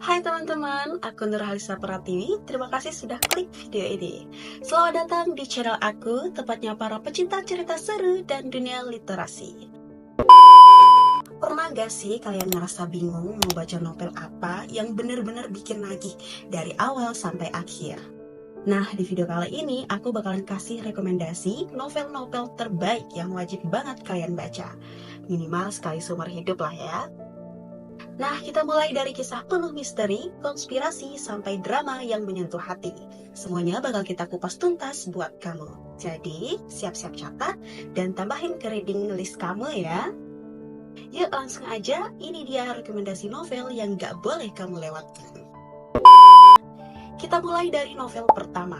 Hai teman-teman, aku Nurhalisa Pratiwi. Terima kasih sudah klik video ini. Selamat datang di channel aku, tepatnya para pecinta cerita seru dan dunia literasi. Pernah gak sih kalian ngerasa bingung mau baca novel apa yang bener-bener bikin nagih dari awal sampai akhir? Nah, di video kali ini aku bakalan kasih rekomendasi novel-novel terbaik yang wajib banget kalian baca. Minimal sekali seumur hidup lah ya. Nah, kita mulai dari kisah penuh misteri, konspirasi, sampai drama yang menyentuh hati. Semuanya bakal kita kupas tuntas buat kamu. Jadi, siap-siap catat dan tambahin ke reading list kamu ya. Yuk langsung aja, ini dia rekomendasi novel yang gak boleh kamu lewatkan. Kita mulai dari novel pertama,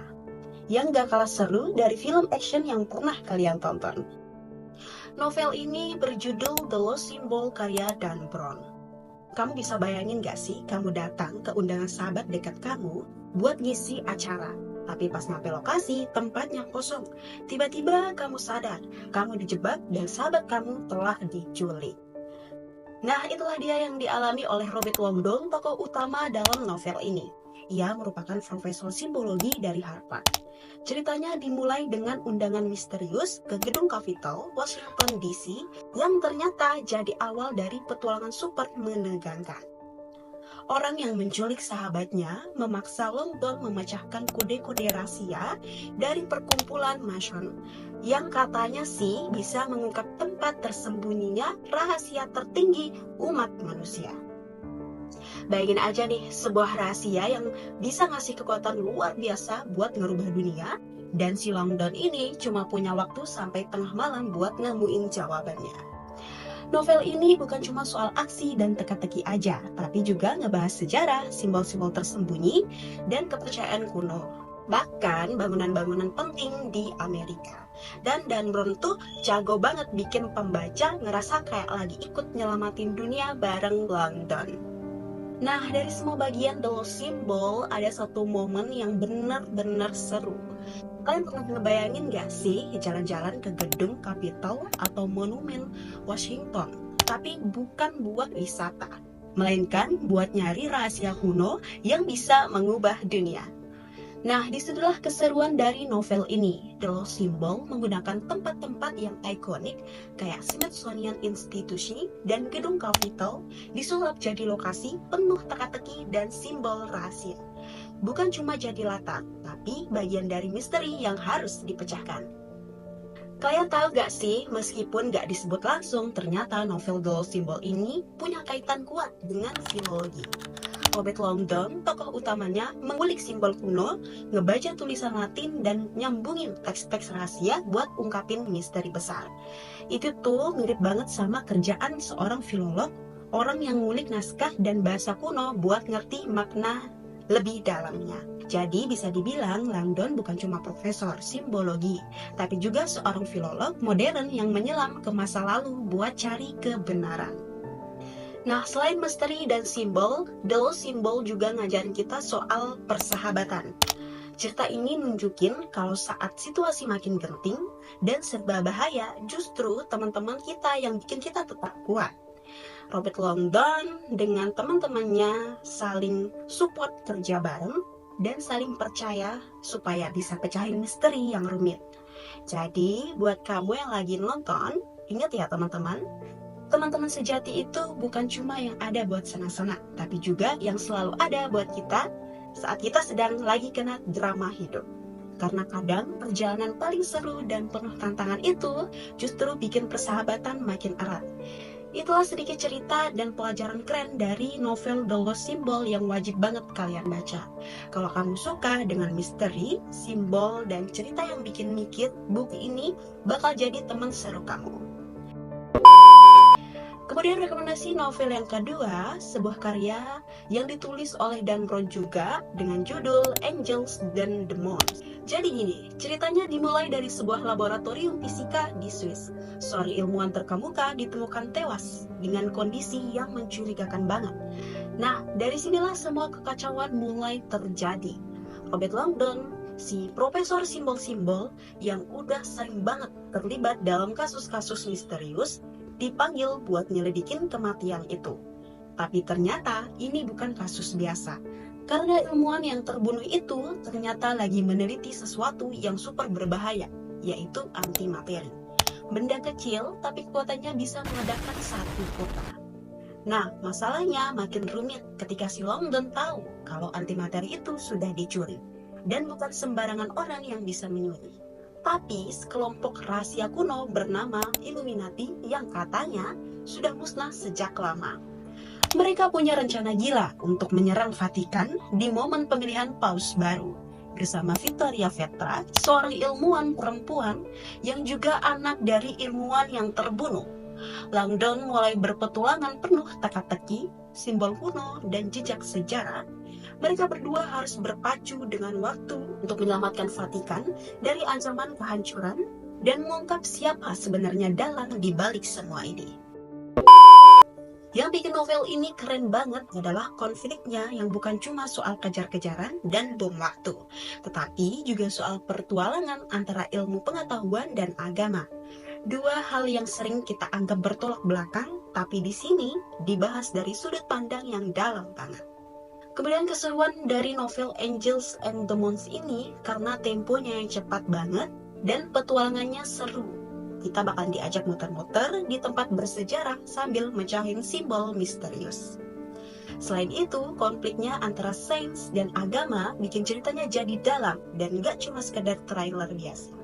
yang gak kalah seru dari film action yang pernah kalian tonton. Novel ini berjudul The Lost Symbol karya Dan Brown. Kamu bisa bayangin gak sih kamu datang ke undangan sahabat dekat kamu buat ngisi acara, tapi pas nyampe lokasi tempatnya kosong. Tiba-tiba kamu sadar kamu dijebak dan sahabat kamu telah diculik. Nah, itulah dia yang dialami oleh Robert Langdon, tokoh utama dalam novel ini. Ia merupakan profesor simbologi dari Harvard. Ceritanya dimulai dengan undangan misterius ke gedung Capitol, Washington DC, yang ternyata jadi awal dari petualangan super menegangkan. Orang yang menculik sahabatnya memaksa Langdon memecahkan kode-kode rahasia dari perkumpulan Mason, yang katanya sih bisa mengungkap tempat tersembunyinya rahasia tertinggi umat manusia. Bayangin aja nih, sebuah rahasia yang bisa ngasih kekuatan luar biasa buat ngerubah dunia, dan si Langdon ini cuma punya waktu sampai tengah malam buat nemuin jawabannya. Novel ini bukan cuma soal aksi dan teka-teki aja, tapi juga ngebahas sejarah, simbol-simbol tersembunyi, dan kepercayaan kuno. Bahkan bangunan-bangunan penting di Amerika. Dan Dan Brown tuh jago banget bikin pembaca ngerasa kayak lagi ikut nyelamatin dunia bareng Langdon. Nah, dari semua bagian The Lost Symbol, ada satu momen yang benar-benar seru. Kalian pernah ngebayangin gak sih jalan-jalan ke gedung Capitol atau monumen Washington, tapi bukan buat wisata, melainkan buat nyari rahasia kuno yang bisa mengubah dunia. Nah, disitulah keseruan dari novel ini. The Lost Symbol menggunakan tempat-tempat yang ikonik kayak Smithsonian Institution dan gedung Capitol disulap jadi lokasi penuh teka-teki dan simbol rahasia. Bukan cuma jadi latar, tapi bagian dari misteri yang harus dipecahkan. Kalian tahu gak sih, meskipun gak disebut langsung, ternyata novel The Lost Symbol ini punya kaitan kuat dengan filologi. Robert Langdon, tokoh utamanya, mengulik simbol kuno, ngebaca tulisan Latin, dan nyambungin teks-teks rahasia buat ungkapin misteri besar. Itu tuh mirip banget sama kerjaan seorang filolog, orang yang ngulik naskah dan bahasa kuno buat ngerti makna lebih dalamnya. Jadi bisa dibilang Langdon bukan cuma profesor simbologi, tapi juga seorang filolog modern yang menyelam ke masa lalu buat cari kebenaran. Nah, selain misteri dan simbol, The Lost Symbol juga ngajarin kita soal persahabatan. Cerita ini nunjukin kalau saat situasi makin genting dan serba bahaya, justru teman-teman kita yang bikin kita tetap kuat. Robert Langdon dengan teman-temannya saling support kerja bareng dan saling percaya supaya bisa pecahin misteri yang rumit. Jadi, buat kamu yang lagi nonton, ingat ya teman-teman, teman-teman sejati itu bukan cuma yang ada buat senang-senang, tapi juga yang selalu ada buat kita saat kita sedang lagi kena drama hidup. Karena kadang perjalanan paling seru dan penuh tantangan itu justru bikin persahabatan makin erat. Itulah sedikit cerita dan pelajaran keren dari novel The Lost Symbol yang wajib banget kalian baca. Kalau kamu suka dengan misteri, simbol, dan cerita yang bikin mikir, buku ini bakal jadi teman seru kamu. Kemudian rekomendasi novel yang kedua, sebuah karya yang ditulis oleh Dan Brown juga dengan judul Angels and Demons. Jadi gini, ceritanya dimulai dari sebuah laboratorium fisika di Swiss. Seorang ilmuwan terkemuka ditemukan tewas dengan kondisi yang mencurigakan banget. Nah, dari sinilah semua kekacauan mulai terjadi. Robert Langdon, si profesor simbol-simbol yang udah sering banget terlibat dalam kasus-kasus misterius, dipanggil buat nyelidikin kematian itu. Tapi ternyata ini bukan kasus biasa. Karena ilmuwan yang terbunuh itu ternyata lagi meneliti sesuatu yang super berbahaya, yaitu antimateri. Benda kecil tapi kekuatannya bisa meledakkan satu kota. Nah, masalahnya makin rumit ketika si Longdon tahu kalau antimateri itu sudah dicuri. Dan bukan sembarangan orang yang bisa menyuri. Tapi sekelompok rahasia kuno bernama Illuminati yang katanya sudah musnah sejak lama. Mereka punya rencana gila untuk menyerang Vatikan di momen pemilihan paus baru. Bersama Victoria Vetra, seorang ilmuwan perempuan yang juga anak dari ilmuwan yang terbunuh. Langdon mulai berpetualangan penuh teka-teki, simbol kuno, dan jejak sejarah. Mereka berdua harus berpacu dengan waktu untuk menyelamatkan Vatikan dari ancaman kehancuran dan mengungkap siapa sebenarnya dalang di balik semua ini. Yang bikin novel ini keren banget adalah konfliknya yang bukan cuma soal kejar-kejaran dan bom waktu, tetapi juga soal pertualangan antara ilmu pengetahuan dan agama. Dua hal yang sering kita anggap bertolak belakang, tapi di sini dibahas dari sudut pandang yang dalam banget. Kemudian keseruan dari novel Angels and Demons ini karena temponya yang cepat banget dan petualangannya seru. Kita bakal diajak muter-muter di tempat bersejarah sambil mecahin simbol misterius. Selain itu, konfliknya antara sains dan agama bikin ceritanya jadi dalam dan gak cuma sekedar trailer biasa.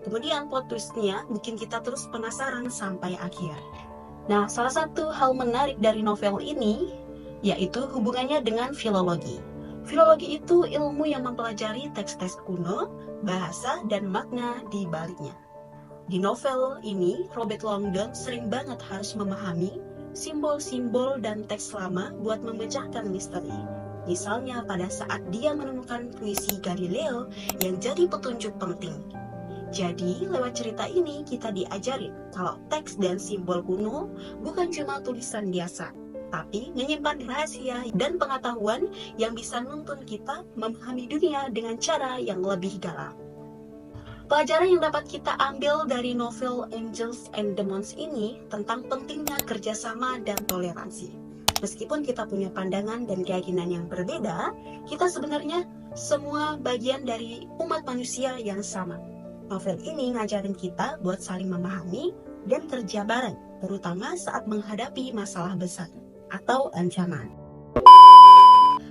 Kemudian plot twist-nya bikin kita terus penasaran sampai akhir. Nah, salah satu hal menarik dari novel ini yaitu hubungannya dengan filologi. Filologi itu ilmu yang mempelajari teks-teks kuno, bahasa, dan makna di baliknya. Di novel ini, Robert Langdon sering banget harus memahami simbol-simbol dan teks lama buat memecahkan misteri. Misalnya pada saat dia menemukan puisi Galileo yang jadi petunjuk penting. Jadi, lewat cerita ini kita diajarin kalau teks dan simbol kuno bukan cuma tulisan biasa, tapi menyimpan rahasia dan pengetahuan yang bisa nuntun kita memahami dunia dengan cara yang lebih dalam. Pelajaran yang dapat kita ambil dari novel Angels and Demons ini tentang pentingnya kerjasama dan toleransi. Meskipun kita punya pandangan dan keyakinan yang berbeda, kita sebenarnya semua bagian dari umat manusia yang sama. Novel ini ngajarin kita buat saling memahami dan kerja bareng, terutama saat menghadapi masalah besar atau ancaman.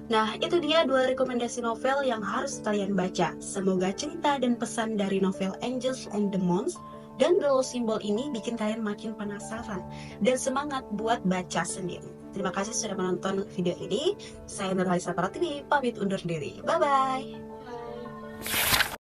Nah, itu dia 2 rekomendasi novel yang harus kalian baca. Semoga cerita dan pesan dari novel Angels and Demons dan Glow Symbol ini bikin kalian makin penasaran dan semangat buat baca sendiri. Terima kasih sudah menonton video ini. Saya Nurhalisa Pratiwi, pamit undur diri. Bye-bye.